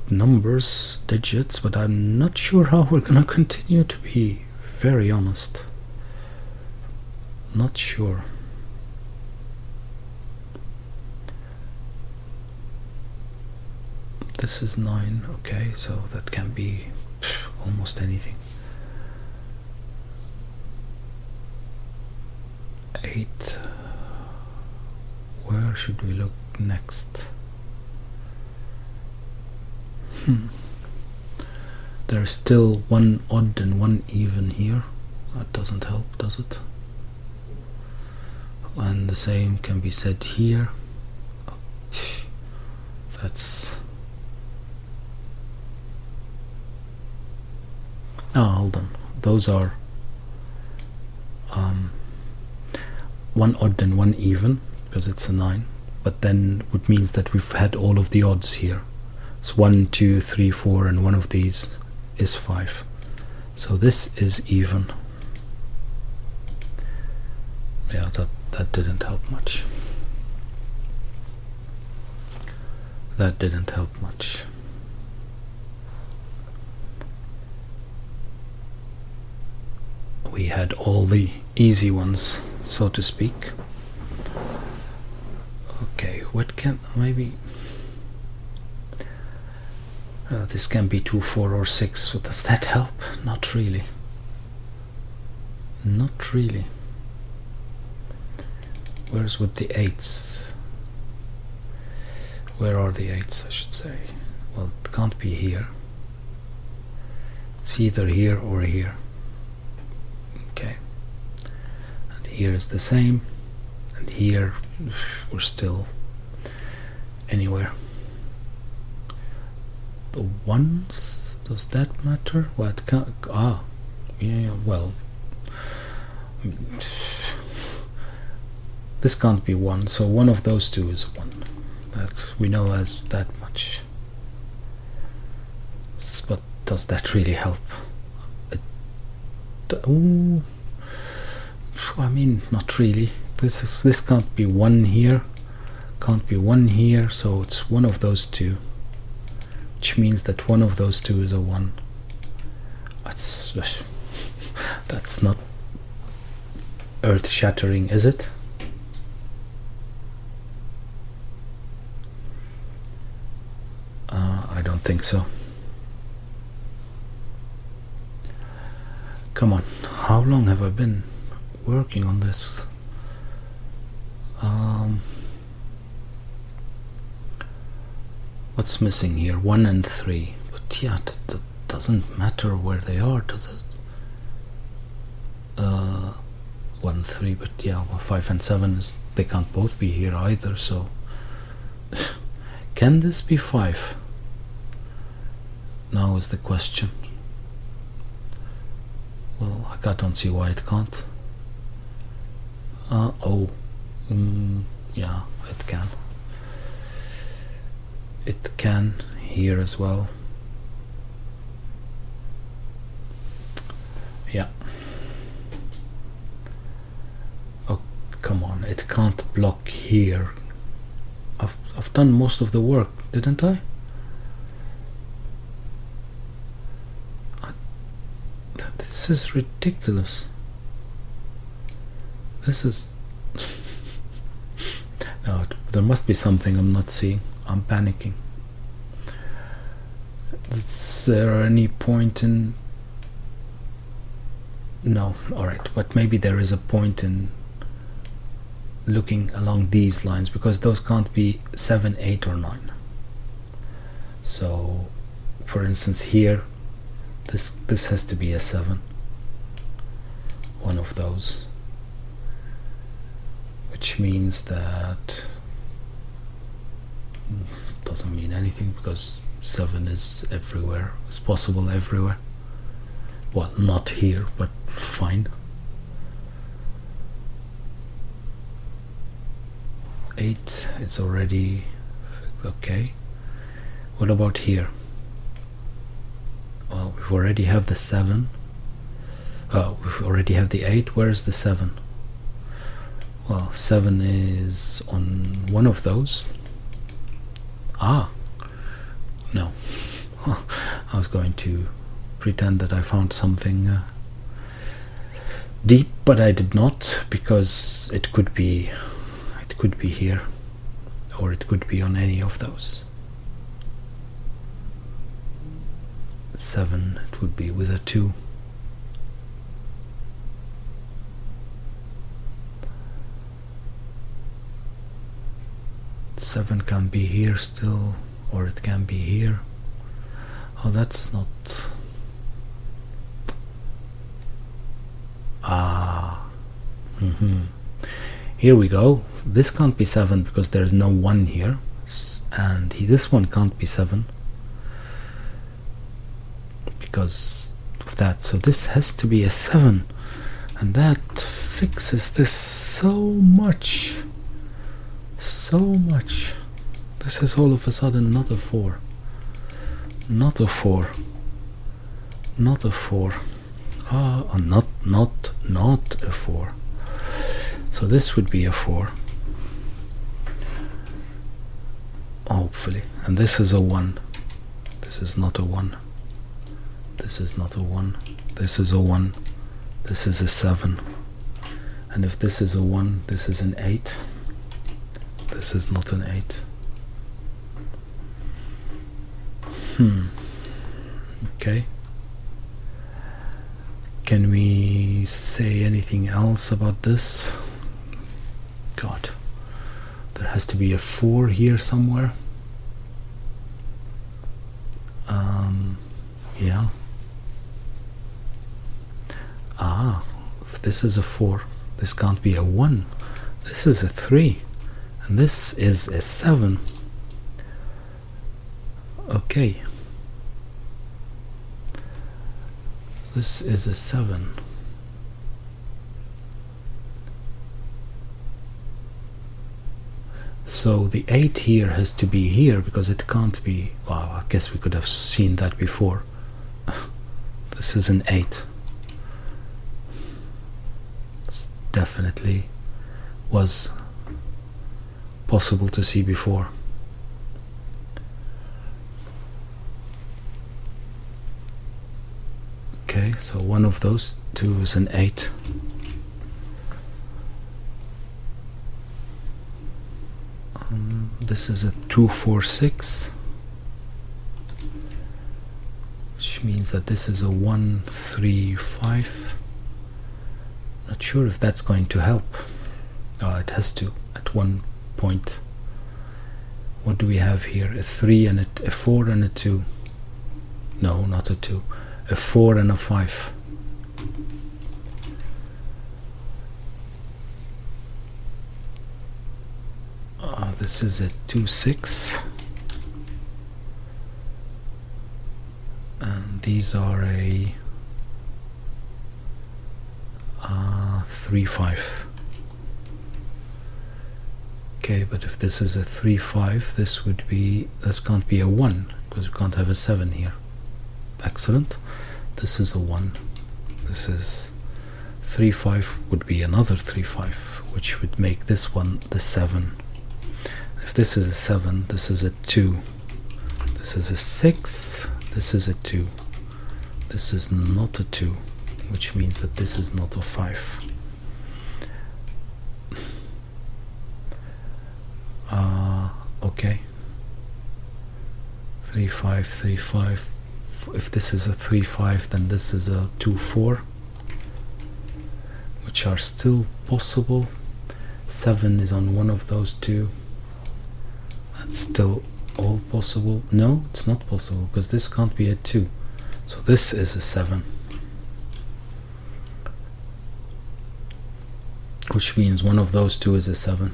numbers, digits, but I'm not sure how we're gonna continue, to be very honest. Not sure. This is 9, okay, so that can be almost anything. 8. Where should we look next? There's still one odd and one even here. That doesn't help, does it? And the same can be said here. That's... oh, hold on. Those are one odd and one even, because it's a 9. But then it means that we've had all of the odds here. It's 1, 2, 3, 4, and one of these is 5. So this is even. Yeah, that didn't help much. That didn't help much. We had all the easy ones, so to speak. Okay, what can maybe... this can be 2, 4, or 6. So does that help? Not really. Not really. Where's with the 8s? Where are the 8s, I should say? Well, it can't be here. It's either here or here. Okay. And here is the same, and here we're still anywhere. The ones, does that matter? What can, yeah, well, I mean, this can't be 1, so one of those two is 1. That we know as that much. But does that really help? Ooh, I mean, not really. This can't be 1 here, can't be 1 here, so it's one of those two, which means that one of those two is a 1. That's not earth-shattering, is it? I don't think so. Come on, how long have I been working on this? What's missing here? 1 and 3. But yeah, that doesn't matter where they are, does it? 1, 3, but yeah, well, 5 and 7 is, they can't both be here either, so can this be 5? Now is the question. Well, I don't see why it can't. Yeah, it can. It can here as well. Yeah. Oh, come on, it can't block here. I've done most of the work, didn't I? This is ridiculous. This is no, there must be something I'm not seeing. I'm panicking. Is there any point in... No, alright, but maybe there is a point in looking along these lines, because those can't be 7, 8 or 9. So for instance here, this has to be a 7, one of those, which means that doesn't mean anything, because 7 is everywhere, it's possible everywhere. Well, not here, but fine. 8 is already okay. What about here? Well, we already have the 7. We already have the 8. Where is the 7? Well, 7 is on one of those. No. I was going to pretend that I found something deep, but I did not, because it could be here, or it could be on any of those. 7, it would be with a 2. Seven can be here still, or it can be here. Oh, that's not... Here we go. This can't be 7 because there's no 1 here, and this one can't be 7 because of that. So this has to be a 7, and that fixes this so much. So much. This is all of a sudden not a 4. Not a 4. Not a 4. Not a 4. So this would be a 4. Hopefully. And this is a 1. This is not a 1. This is not a 1. This is a 1. This is a 7. And if this is a 1, this is an 8. This is not an 8. Okay. Can we say anything else about this? God. There has to be a 4 here somewhere. Yeah. If this is a 4, this can't be a 1. This is a 3. And this is a 7. Okay. This is a 7. So the 8 here has to be here because it can't be. Well, I guess we could have seen that before. This is an 8. This definitely was possible to see before. Okay, so one of those two is an 8. This is a 2, 4, 6, which means that this is a 1, 3, 5. Not sure if that's going to help. It has to at one point. What do we have here? A 3 and a 4 and a 2. No, not a 2. A 4 and a 5. This is a 2, 6. And these are a 3, 5. Okay, but if this is a 3, 5, this can't be a 1 because we can't have a 7 here. Excellent. This is a 1. This is 3, 5 would be another 3, 5, which would make this one the 7. If this is a 7, this is a 2. This is a 6. This is a 2. This is not a 2, which means that this is not a 5. Okay. 3, 5, 3, 5. If this is a 3, 5, then this is a 2, 4, which are still possible. 7 is on one of those two. That's still all possible. No, it's not possible because this can't be a 2. So this is a 7, which means one of those two is a 7.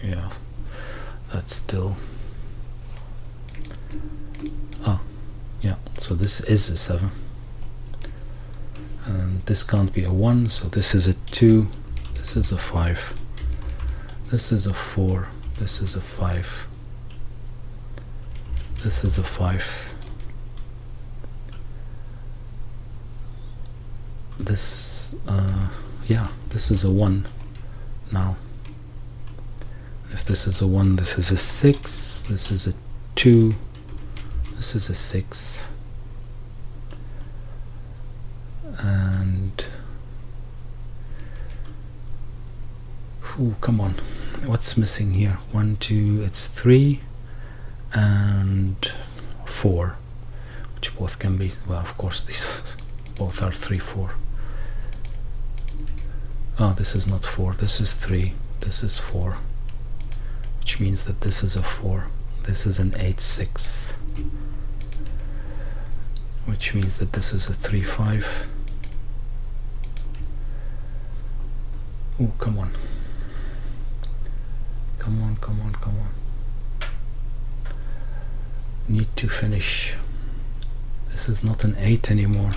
Yeah, that's still. Yeah, so this is a 7. And this can't be a 1, so this is a 2. This is a 5. This is a 4. This is a 5. This is a 5. This, yeah, this is a 1 now. If this is a 1, this is a 6. This is a 2. This is a 6. And come on, what's missing here? 1, 2, it's 3 and 4, which both can be, well, of course these both are 3, 4. This is not 4, this is 3, this is 4, which means that this is a 4. This is an 8, 6, which means that this is a 3, 5. Oh, come on. Come on, come on, come on. Need to finish. This is not an 8 anymore.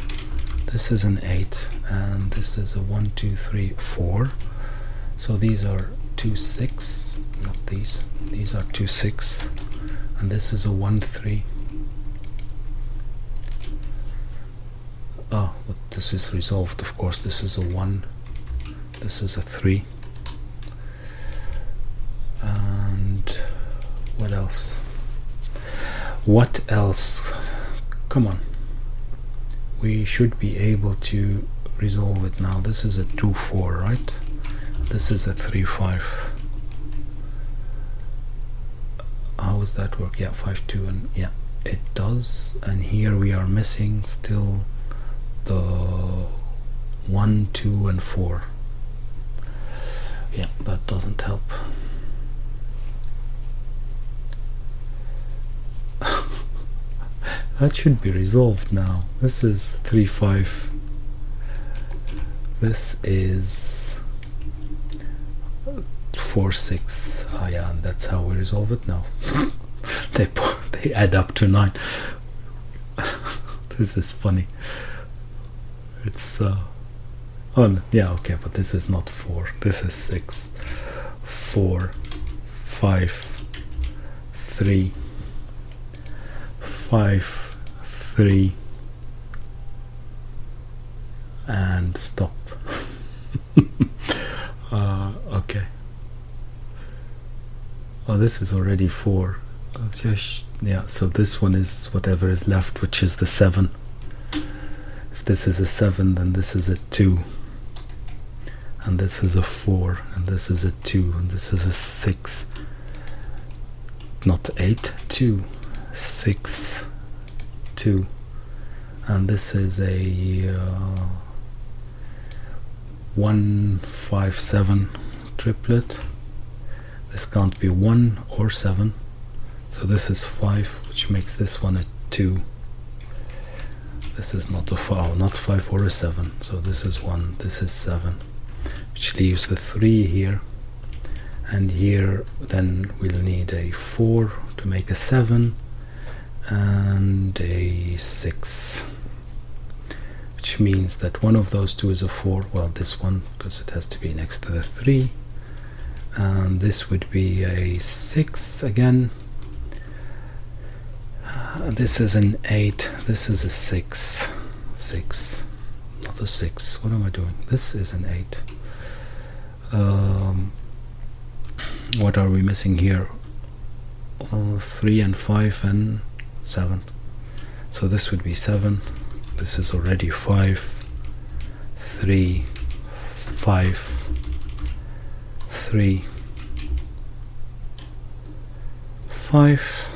This is an 8, and this is a 1, 2, 3, 4. So these are 2, 6. Not these. These are 2, 6. And this is a 1, 3. But this is resolved, of course. This is a 1. This is a 3. And what else? What else? Come on. We should be able to resolve it now. This is a 2, 4, right? This is a 3, 5. How does that work? Yeah, 5, 2, and yeah, it does. And here we are missing still the 1, 2, and 4. Yeah, that doesn't help. That should be resolved now. This is 3, 5. This is 4 6. Ah, yeah, and that's how we resolve it now. they add up to 9. This is funny. It's oh yeah, okay, but this is not 4, this is 6. 4 5 3 5 3 and stop. Okay. Oh, this is already 4. Yeah, so this one is whatever is left, which is the 7. If this is a 7, then this is a 2, and this is a 4, and this is a 2, and this is a 6. Not 8, 2, 6, 2, and this is a 1 5 7 triplet. This can't be 1 or 7, so this is 5, which makes this one a 2. This is not a 5, not 5 or a 7, so this is 1, this is 7, which leaves the 3 here, and here then we'll need a 4 to make a 7 and a 6, which means that one of those two is a 4, well, this one, because it has to be next to the 3, and this would be a 6 again. This is an 8, this is a 6, not a 6, what am I doing? This is an 8. What are we missing here? 3 and 5 and 7, so this would be 7. This is already 5, 3, 5, 3, 5.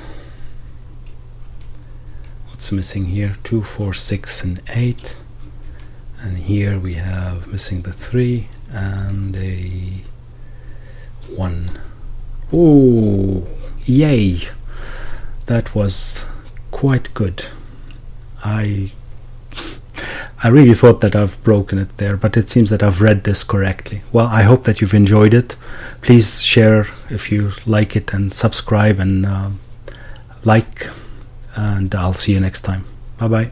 What's missing here? 2, 4, 6 and 8, and here we have missing the 3 and a 1. Oh, yay! That was quite good. I really thought that I've broken it there, but it seems that I've read this correctly. Well, I hope that you've enjoyed it. Please share if you like it, and subscribe and like, and I'll see you next time. Bye bye.